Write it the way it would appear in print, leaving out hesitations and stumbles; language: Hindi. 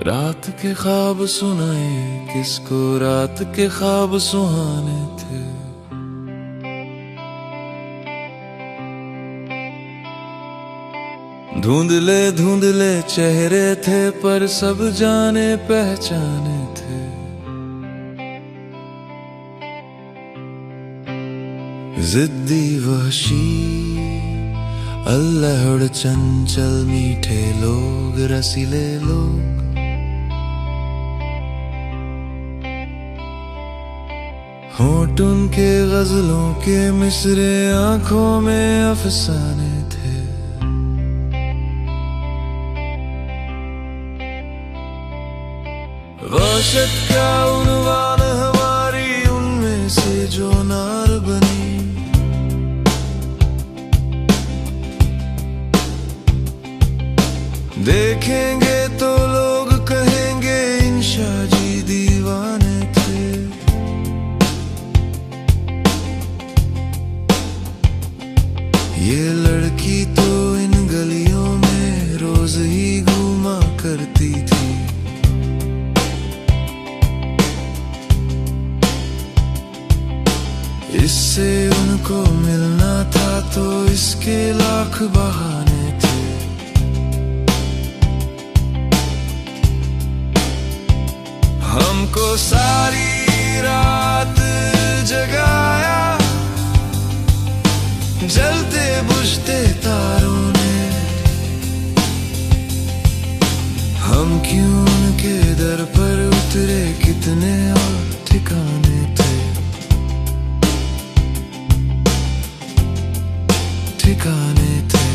रात के ख्वाब सुनाए किसको, रात के ख्वाब सुहाने थे। धुंधले धुंधले चेहरे थे पर सब जाने पहचाने थे। जिद्दी वहशी अल्हड़ चंचल मीठे लोग, रसीले लोग होंठ उनके गजलों के मिसरे, आंखों में अफसाने थे। वहशत क्या उन्वान हमारी, उनमें से जो नार बनी। देखेंगे तो लोग कहेंगे इंशा जी दीवाने थे। ये लड़की तो इन गलियों में रोज ही घूमा करती थी। इससे उनको मिलना था तो इसके लाख बहाने थे। हमको सारी रात जगाया जलते बुझते तारों ने। हम क्यों उनके दर पर उतरे, कितने और ठिकाने थे, ठिकाने थे।